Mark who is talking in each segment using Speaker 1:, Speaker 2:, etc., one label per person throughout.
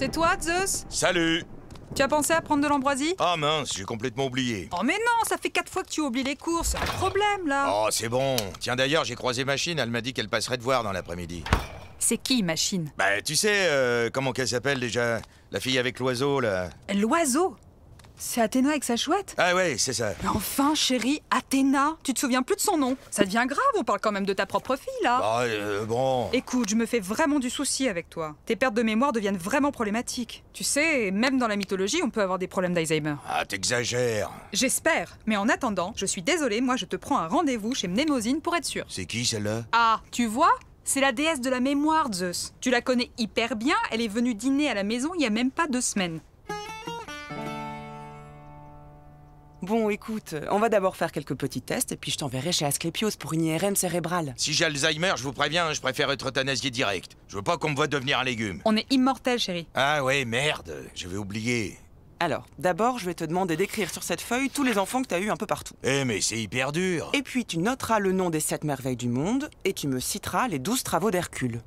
Speaker 1: C'est toi, Zeus?
Speaker 2: Salut!
Speaker 1: Tu as pensé à prendre de l'ambroisie?
Speaker 2: Ah mince, j'ai complètement oublié.
Speaker 1: Oh mais non, ça fait 4 fois que tu oublies les courses. Un problème, là.
Speaker 2: Oh, c'est bon. Tiens, d'ailleurs, j'ai croisé Machine, elle m'a dit qu'elle passerait te voir dans l'après-midi.
Speaker 1: C'est qui, Machine?
Speaker 2: Bah, tu sais, comment qu'elle s'appelle déjà? La fille avec l'oiseau, là.
Speaker 1: L'oiseau? C'est Athéna avec sa chouette?
Speaker 2: Ah ouais, c'est ça.
Speaker 1: Mais enfin, chérie, Athéna, tu te souviens plus de son nom? Ça devient grave, on parle quand même de ta propre fille, là.
Speaker 2: Bah, bon...
Speaker 1: Écoute, je me fais vraiment du souci avec toi. Tes pertes de mémoire deviennent vraiment problématiques. Tu sais, même dans la mythologie, on peut avoir des problèmes d'Alzheimer.
Speaker 2: Ah, t'exagères.
Speaker 1: J'espère, mais en attendant, je suis désolée, moi je te prends un rendez-vous chez Mnémosyne pour être sûre.
Speaker 2: C'est qui, celle-là?
Speaker 1: Ah, tu vois? C'est la déesse de la mémoire, Zeus. Tu la connais hyper bien, elle est venue dîner à la maison il y a même pas 2 semaines.
Speaker 3: Bon, écoute, on va d'abord faire quelques petits tests et puis je t'enverrai chez Asclepios pour une IRM cérébrale.
Speaker 2: Si j'ai Alzheimer, je vous préviens, je préfère être euthanasié direct. Je veux pas qu'on me voie devenir un légume.
Speaker 1: On est immortels, chérie.
Speaker 2: Ah ouais, merde, j'avais oublié.
Speaker 3: Alors, d'abord, je vais te demander d'écrire sur cette feuille tous les enfants que t'as eu un peu partout.
Speaker 2: Eh mais c'est hyper dur.
Speaker 3: Et puis tu noteras le nom des 7 merveilles du monde et tu me citeras les 12 travaux d'Hercule.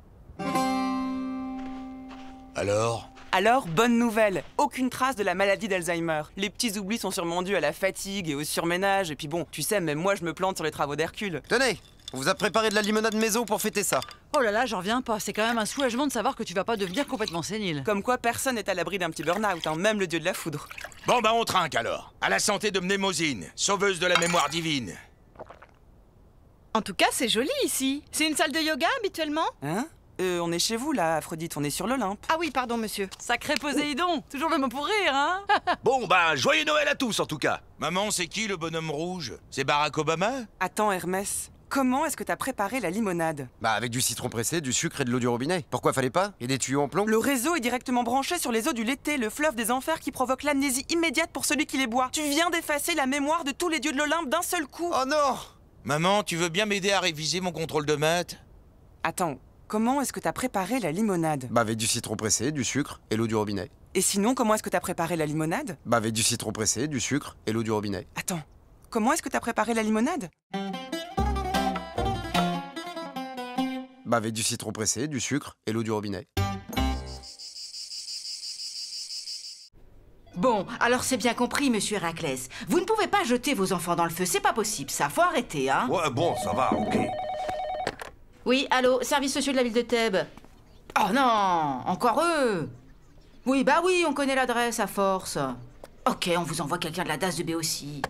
Speaker 3: Alors, bonne nouvelle, aucune trace de la maladie d'Alzheimer. Les petits oublis sont sûrement dus à la fatigue et au surménage, et puis bon, tu sais, même moi je me plante sur les travaux d'Hercule.
Speaker 4: Tenez, on vous a préparé de la limonade maison pour fêter ça.
Speaker 5: Oh là là, j'en reviens pas. C'est quand même un soulagement de savoir que tu vas pas devenir complètement sénile.
Speaker 3: Comme quoi personne n'est à l'abri d'un petit burn-out, hein, même le dieu de la foudre.
Speaker 2: Bon bah on trinque alors. À la santé de Mnémosyne, sauveuse de la mémoire divine.
Speaker 6: En tout cas, c'est joli ici. C'est une salle de yoga habituellement?
Speaker 3: Hein? On est chez vous là, Aphrodite, on est sur l'Olympe.
Speaker 6: Ah oui, pardon monsieur.
Speaker 5: Sacré Poséidon. Toujours le mot pour rire, hein.
Speaker 7: Bon, bah, joyeux Noël à tous en tout cas.
Speaker 2: Maman, c'est qui le bonhomme rouge? C'est Barack Obama?
Speaker 3: Attends Hermès, comment est-ce que t'as préparé la limonade?
Speaker 4: Bah avec du citron pressé, du sucre et de l'eau du robinet. Pourquoi fallait pas? Et des tuyaux en plomb?
Speaker 3: Le réseau est directement branché sur les eaux du Lété, le fleuve des enfers qui provoque l'amnésie immédiate pour celui qui les boit. Tu viens d'effacer la mémoire de tous les dieux de l'Olympe d'un seul coup.
Speaker 4: Oh non!
Speaker 2: Maman, tu veux bien m'aider à réviser mon contrôle de maths?
Speaker 3: Attends, comment est-ce que t'as préparé la limonade?
Speaker 4: Bah avec du citron pressé, du sucre et l'eau du robinet.
Speaker 3: Et sinon, comment est-ce que t'as préparé la limonade?
Speaker 4: Bah avec du citron pressé, du sucre et l'eau du robinet.
Speaker 3: Attends, comment est-ce que t'as préparé la limonade?
Speaker 4: Bah avec du citron pressé, du sucre et l'eau du robinet.
Speaker 8: Bon, alors c'est bien compris, monsieur Héraclès. Vous ne pouvez pas jeter vos enfants dans le feu, c'est pas possible, ça. Faut arrêter, hein.
Speaker 7: Ouais, bon, ça va, ok.
Speaker 8: Oui, allô, service sociaux de la ville de Thèbes. Oh non, encore eux. Oui, bah oui, on connaît l'adresse à force. Ok, on vous envoie quelqu'un de la DAS de Béotie.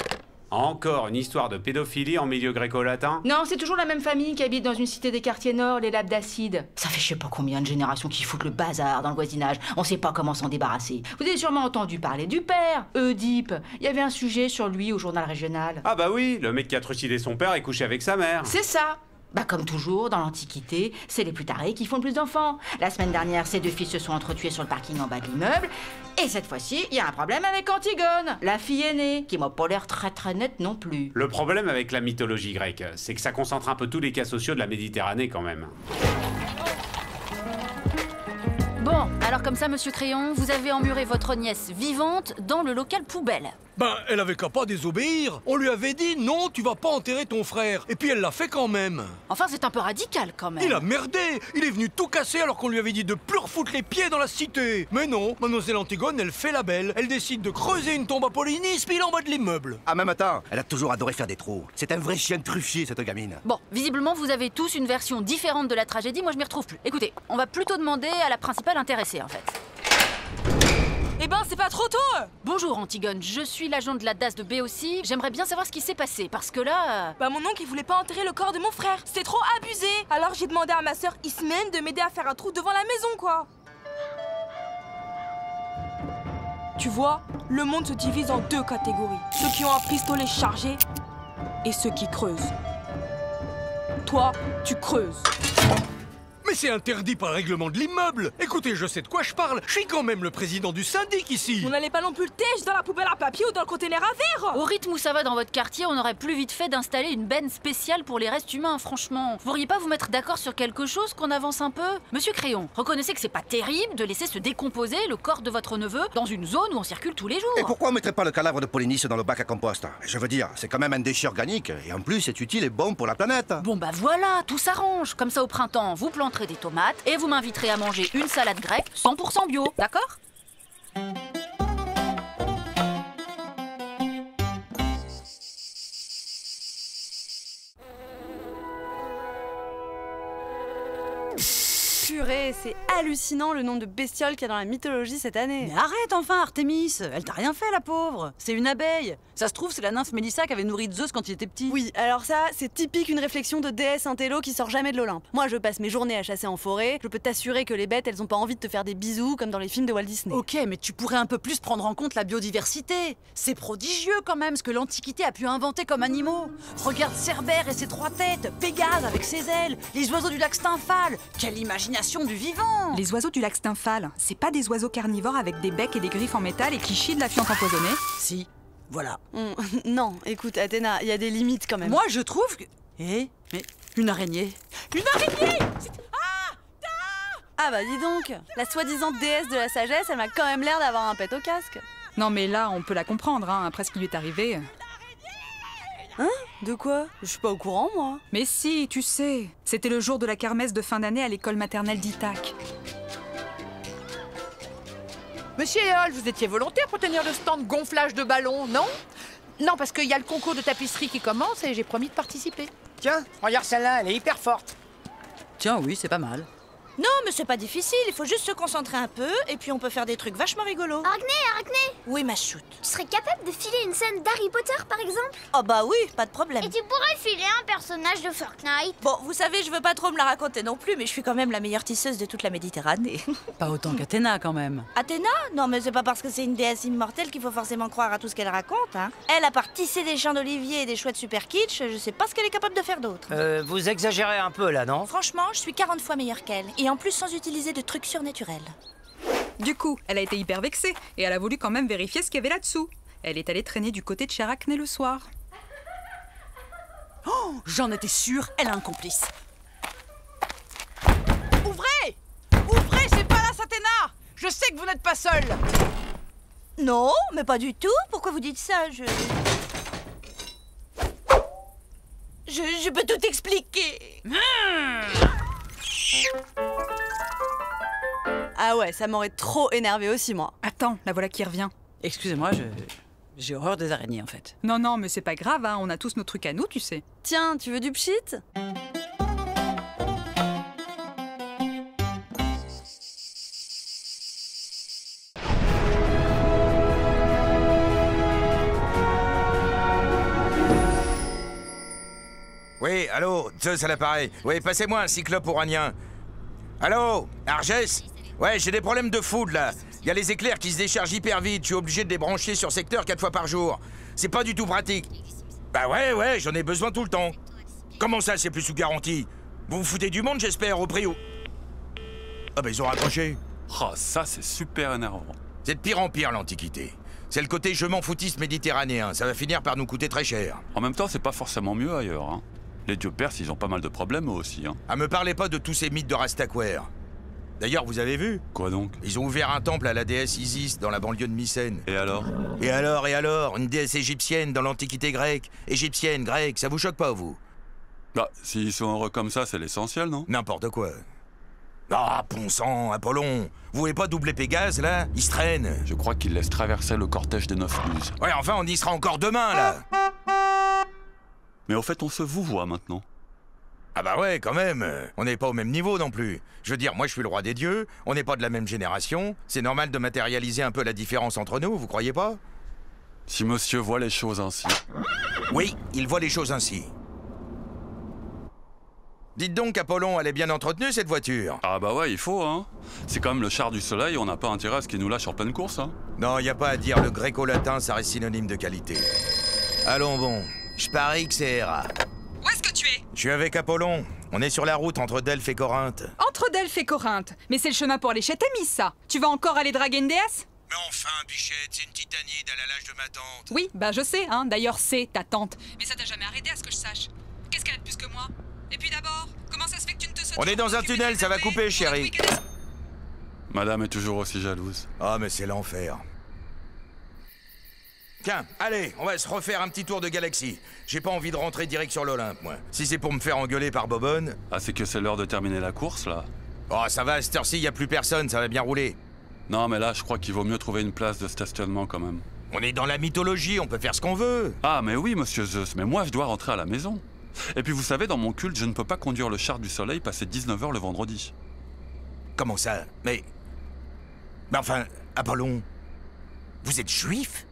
Speaker 9: Encore une histoire de pédophilie en milieu gréco-latin?
Speaker 8: Non, c'est toujours la même famille qui habite dans une cité des quartiers nord, les Laps d'Acide. Ça fait je sais pas combien de générations qui foutent le bazar dans le voisinage. On sait pas comment s'en débarrasser. Vous avez sûrement entendu parler du père, Oedipe. Il y avait un sujet sur lui au journal régional.
Speaker 9: Ah bah oui, le mec qui a trucidé son père est couché avec sa mère.
Speaker 8: C'est ça. Bah comme toujours, dans l'Antiquité, c'est les plus tarés qui font le plus d'enfants. La semaine dernière, ces 2 fils se sont entretués sur le parking en bas de l'immeuble. Et cette fois-ci, il y a un problème avec Antigone, la fille aînée, qui m'a pas l'air très nette non plus.
Speaker 9: Le problème avec la mythologie grecque, c'est que ça concentre un peu tous les cas sociaux de la Méditerranée quand même.
Speaker 10: Bon, alors comme ça, monsieur Crayon, vous avez emmuré votre nièce vivante dans le local poubelle.
Speaker 11: Ben, elle avait qu'à pas désobéir. On lui avait dit non, tu vas pas enterrer ton frère. Et puis elle l'a fait quand même.
Speaker 10: Enfin, c'est un peu radical quand même.
Speaker 11: Il a merdé. Il est venu tout casser alors qu'on lui avait dit de plus refoutre les pieds dans la cité. Mais non, mademoiselle Antigone, elle fait la belle. Elle décide de creuser une tombe à Polynice pile en bas de l'immeuble.
Speaker 7: Ah, même attends, elle a toujours adoré faire des trous. C'est un vrai chien de truffier, cette gamine.
Speaker 10: Bon, visiblement, vous avez tous une version différente de la tragédie. Moi, je m'y retrouve plus. Écoutez, on va plutôt demander à la principale intéressée, en fait.
Speaker 6: Eh ben, c'est pas trop tôt.
Speaker 10: Bonjour Antigone, je suis l'agent de la DAS de Béotie. J'aimerais bien savoir ce qui s'est passé, parce que là...
Speaker 6: Bah mon oncle il voulait pas enterrer le corps de mon frère. C'est trop abusé. Alors j'ai demandé à ma sœur Ismène de m'aider à faire un trou devant la maison, quoi. Tu vois, le monde se divise en 2 catégories. Ceux qui ont un pistolet chargé et ceux qui creusent. Toi, tu creuses.
Speaker 11: Mais c'est interdit par le règlement de l'immeuble. Écoutez, je sais de quoi je parle. Je suis quand même le président du syndic ici.
Speaker 6: On n'allait pas non plus le tèche dans la poubelle à papier ou dans le conteneur à verre.
Speaker 10: Au rythme où ça va dans votre quartier, on aurait plus vite fait d'installer une benne spéciale pour les restes humains, franchement. Vous pourriez pas vous mettre d'accord sur quelque chose, qu'on avance un peu? Monsieur Crayon, reconnaissez que c'est pas terrible de laisser se décomposer le corps de votre neveu dans une zone où on circule tous les jours.
Speaker 7: Et pourquoi on mettrait pas le cadavre de Polynice dans le bac à compost? Je veux dire, c'est quand même un déchet organique, et en plus c'est utile et bon pour la planète.
Speaker 10: Bon bah voilà, tout s'arrange. Comme ça au printemps, vous planterez et des tomates, et vous m'inviterez à manger une salade grecque 100% bio, d'accord?
Speaker 12: Purée, c'est hallucinant le nombre de bestioles qu'il y a dans la mythologie cette année.
Speaker 5: Mais arrête enfin, Artémis. Elle t'a rien fait, la pauvre. C'est une abeille. Ça se trouve, c'est la nymphe Mélissa qui avait nourri Zeus quand il était petit.
Speaker 12: Oui, alors ça, c'est typique une réflexion de déesse intello qui sort jamais de l'Olympe. Moi, je passe mes journées à chasser en forêt, je peux t'assurer que les bêtes, elles ont pas envie de te faire des bisous comme dans les films de Walt Disney.
Speaker 5: Ok, mais tu pourrais un peu plus prendre en compte la biodiversité. C'est prodigieux quand même ce que l'Antiquité a pu inventer comme animaux. Regarde Cerbère et ses 3 têtes, Pégase avec ses ailes, les oiseaux du lac Stymphale. Quelle imagination du vivant!
Speaker 1: Les oiseaux du lac Stymphale, c'est pas des oiseaux carnivores avec des becs et des griffes en métal et qui chient de la fiente empoisonnée?
Speaker 5: Si, voilà.
Speaker 12: Non, écoute, Athéna, il y a des limites quand même.
Speaker 5: Moi, je trouve que... Mais une araignée. Une araignée!
Speaker 12: Ah bah dis donc, la soi-disant déesse de la sagesse, elle m'a quand même l'air d'avoir un pet au casque.
Speaker 1: Non mais là, on peut la comprendre, hein, après ce qui lui est arrivé.
Speaker 12: Hein? De quoi? Je suis pas au courant, moi.
Speaker 1: Mais si, tu sais, c'était le jour de la kermesse de fin d'année à l'école maternelle d'Ithaque.
Speaker 13: Monsieur Eol, vous étiez volontaire pour tenir le stand gonflage de ballons, non? Non, parce qu'il y a le concours de tapisserie qui commence et j'ai promis de participer.
Speaker 14: Tiens, regarde celle-là, elle est hyper forte.
Speaker 5: Tiens, oui, c'est pas mal.
Speaker 15: Non, mais c'est pas difficile, il faut juste se concentrer un peu et puis on peut faire des trucs vachement rigolos.
Speaker 16: Arachné!
Speaker 15: Oui, ma choute.
Speaker 16: Tu serais capable de filer une scène d'Harry Potter, par exemple?
Speaker 15: Oh bah oui, pas de problème.
Speaker 16: Et tu pourrais filer un personnage de Fortnite.
Speaker 15: Bon, vous savez, je veux pas trop me la raconter non plus, mais je suis quand même la meilleure tisseuse de toute la Méditerranée.
Speaker 5: Pas autant qu'Athéna, quand même.
Speaker 15: Athéna? Non, mais c'est pas parce que c'est une déesse immortelle qu'il faut forcément croire à tout ce qu'elle raconte, hein. Elle, à part tisser des champs d'olivier et des chouettes super kitsch, je sais pas ce qu'elle est capable de faire d'autre.
Speaker 14: Vous exagérez un peu, là, non?
Speaker 15: Franchement, je suis 40 fois meilleure qu'elle. Et en plus, sans utiliser de trucs surnaturels.
Speaker 1: Du coup, elle a été hyper vexée et elle a voulu quand même vérifier ce qu'il y avait là-dessous. Elle est allée traîner du côté de chez Arachné le soir.
Speaker 5: Oh, j'en étais sûre, elle a un complice.
Speaker 13: Ouvrez! Ouvrez, c'est pas là, Athéna! Je sais que vous n'êtes pas seul.
Speaker 15: Non, mais pas du tout. Pourquoi vous dites ça? Je peux tout expliquer.
Speaker 12: Ah ouais, ça m'aurait trop énervé aussi, moi.
Speaker 1: Attends, la voilà qui revient.
Speaker 5: Excusez-moi, j'ai horreur des araignées, en fait.
Speaker 1: Non, non, mais c'est pas grave, hein, on a tous nos trucs à nous, tu sais.
Speaker 12: Tiens, tu veux du pchit?
Speaker 2: Oui, allô, Zeus à l'appareil. Oui, passez-moi un cyclope oranien. Allô, Argès? Ouais, j'ai des problèmes de foudre, là. Il y a les éclairs qui se déchargent hyper vite. Je suis obligé de les brancher sur secteur 4 fois par jour. C'est pas du tout pratique. Bah ouais, j'en ai besoin tout le temps. Comment ça, c'est plus sous garantie? Vous vous foutez du monde, j'espère, au prix où... Ah bah ils ont raccroché.
Speaker 17: Oh, ça, c'est super énervant.
Speaker 2: C'est de pire en pire, l'Antiquité. C'est le côté je m'en foutiste méditerranéen. Ça va finir par nous coûter très cher.
Speaker 17: En même temps, c'est pas forcément mieux ailleurs, hein. Les dieux perses, ils ont pas mal de problèmes, eux aussi, hein.
Speaker 2: Ah, me parlez pas de tous ces mythes de Rastaquaire. D'ailleurs, vous avez vu?
Speaker 17: Quoi donc?
Speaker 2: Ils ont ouvert un temple à la déesse Isis dans la banlieue de Mycène.
Speaker 17: Et alors?
Speaker 2: Et alors? Une déesse égyptienne dans l'Antiquité grecque. Égyptienne, grecque, ça vous choque pas, vous?
Speaker 17: Bah, s'ils sont heureux comme ça, c'est l'essentiel, non?
Speaker 2: N'importe quoi. Ah, bon sang, Apollon! Vous voulez pas doubler Pégase, là? Il se traîne.
Speaker 17: Je crois qu'ils laissent traverser le cortège des 9 muses.
Speaker 2: Ouais, enfin, on y sera encore demain, là!
Speaker 17: Mais au fait, on se vouvoie maintenant.
Speaker 2: Ah bah ouais, quand même. On n'est pas au même niveau non plus. Je veux dire, moi je suis le roi des dieux, on n'est pas de la même génération. C'est normal de matérialiser un peu la différence entre nous, vous croyez pas?
Speaker 17: Si monsieur voit les choses ainsi.
Speaker 2: Oui, il voit les choses ainsi. Dites donc, Apollon, elle est bien entretenue, cette voiture?
Speaker 17: Ah bah ouais, il faut, hein. C'est quand même le char du soleil, on n'a pas intérêt à ce qu'il nous lâche en pleine course, hein.
Speaker 2: Non, y a pas à dire, le gréco-latin, ça reste synonyme de qualité. Allons bon, je parie que c'est Héra.
Speaker 1: Où est-ce que tu es?
Speaker 2: Je suis avec Apollon. On est sur la route entre Delphes et Corinthe.
Speaker 1: Entre Delphes et Corinthe? Mais c'est le chemin pour aller chez Thémis, ça. Tu vas encore aller draguer une déesse?
Speaker 2: Mais enfin, Bichette, c'est une titanide, elle a l'âge de ma tante.
Speaker 1: Oui, bah je sais, hein. D'ailleurs, c'est ta tante. Mais ça t'a jamais arrêté à ce que je sache. Qu'est-ce qu'elle a de plus que moi? Et puis d'abord, comment ça se fait que tu ne te sautes?
Speaker 2: On est dans un tunnel, ça va couper, chérie.
Speaker 17: Madame est toujours aussi jalouse.
Speaker 2: Ah, mais c'est l'enfer. Tiens, allez, on va se refaire un petit tour de galaxie. J'ai pas envie de rentrer direct sur l'Olympe, moi. Si c'est pour me faire engueuler par Bobonne...
Speaker 17: Ah, c'est que c'est l'heure de terminer la course, là?
Speaker 2: Oh, ça va, à cette heure-ci, y a plus personne, ça va bien rouler.
Speaker 17: Non, mais là, je crois qu'il vaut mieux trouver une place de stationnement, quand même.
Speaker 2: On est dans la mythologie, on peut faire ce qu'on veut.
Speaker 17: Ah, mais oui, monsieur Zeus, mais moi, je dois rentrer à la maison. Et puis, vous savez, dans mon culte, je ne peux pas conduire le char du soleil passer 19h le vendredi.
Speaker 2: Comment ça? Mais enfin, Apollon, vous êtes juif?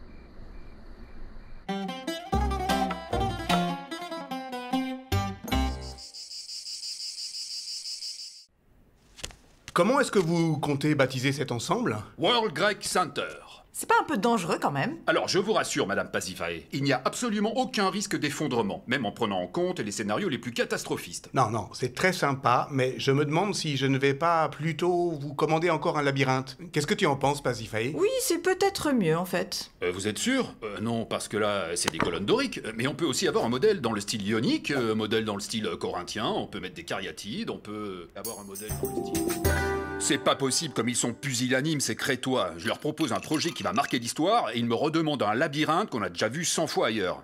Speaker 18: Comment est-ce que vous comptez baptiser cet ensemble?
Speaker 19: World Greek Center.
Speaker 20: C'est pas un peu dangereux quand même?
Speaker 19: Alors, je vous rassure, Madame Pasiphae, il n'y a absolument aucun risque d'effondrement, même en prenant en compte les scénarios les plus catastrophistes.
Speaker 18: Non, c'est très sympa, mais je me demande si je ne vais pas plutôt vous commander encore un labyrinthe. Qu'est-ce que tu en penses, Pasiphae?
Speaker 20: Oui, c'est peut-être mieux en fait.
Speaker 19: Vous êtes sûr? Non, parce que là, c'est des colonnes doriques, mais on peut aussi avoir un modèle dans le style ionique, un modèle dans le style corinthien, on peut mettre des cariatides, on peut avoir un modèle dans le style... C'est pas possible, comme ils sont pusillanimes, ces crétois. Je leur propose un projet qui va marquer l'histoire et ils me redemandent un labyrinthe qu'on a déjà vu 100 fois ailleurs.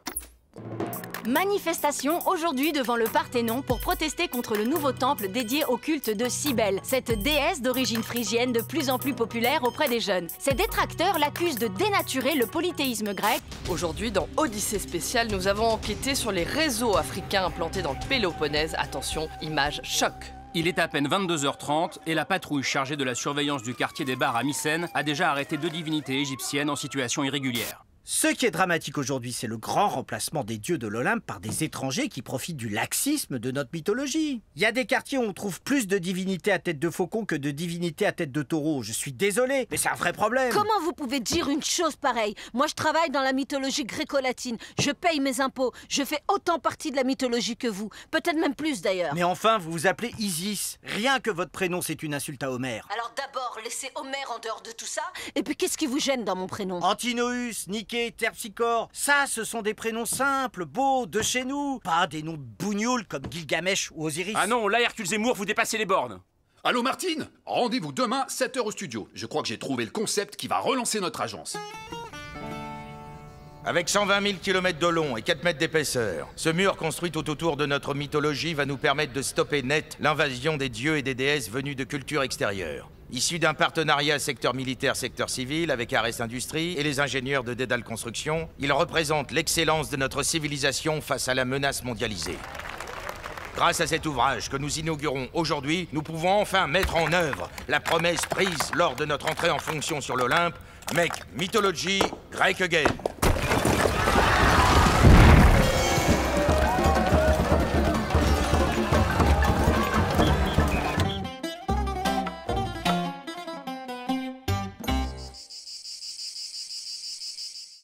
Speaker 21: Manifestation aujourd'hui devant le Parthénon pour protester contre le nouveau temple dédié au culte de Cybèle, cette déesse d'origine phrygienne de plus en plus populaire auprès des jeunes. Ses détracteurs l'accusent de dénaturer le polythéisme grec.
Speaker 22: Aujourd'hui, dans Odyssée spéciale, nous avons enquêté sur les réseaux africains implantés dans le Péloponnèse. Attention, image choc.
Speaker 23: Il est à peine 22h30 et la patrouille chargée de la surveillance du quartier des bars à Mycène a déjà arrêté 2 divinités égyptiennes en situation irrégulière.
Speaker 24: Ce qui est dramatique aujourd'hui, c'est le grand remplacement des dieux de l'Olympe par des étrangers qui profitent du laxisme de notre mythologie. Il y a des quartiers où on trouve plus de divinités à tête de faucon que de divinités à tête de taureau. Je suis désolé, mais c'est un vrai problème.
Speaker 25: Comment vous pouvez dire une chose pareille? Moi, je travaille dans la mythologie gréco-latine. Je paye mes impôts. Je fais autant partie de la mythologie que vous. Peut-être même plus, d'ailleurs.
Speaker 24: Mais enfin, vous vous appelez Isis. Rien que votre prénom, c'est une insulte à Homère.
Speaker 25: Alors d'abord, laissez Homère en dehors de tout ça. Et puis, qu'est-ce qui vous gêne dans mon prénom?
Speaker 24: Antinoüs, Niké, Terpsichore, ça, ce sont des prénoms simples, beaux, de chez nous. Pas des noms de bougnoules comme Gilgamesh ou Osiris.
Speaker 23: Ah non, là, Hercule Zemmour, vous dépassez les bornes.
Speaker 19: Allô Martine? Rendez-vous demain, 7h au studio. Je crois que j'ai trouvé le concept qui va relancer notre agence.
Speaker 2: Avec 120 000 km de long et 4 mètres d'épaisseur, ce mur construit tout autour de notre mythologie va nous permettre de stopper net l'invasion des dieux et des déesses venus de cultures extérieures. Issu d'un partenariat secteur militaire-secteur civil avec Ares Industries et les ingénieurs de Dédale Construction, il représente l'excellence de notre civilisation face à la menace mondialisée. Grâce à cet ouvrage que nous inaugurons aujourd'hui, nous pouvons enfin mettre en œuvre la promesse prise lors de notre entrée en fonction sur l'Olympe, Make Mythology Greek Again.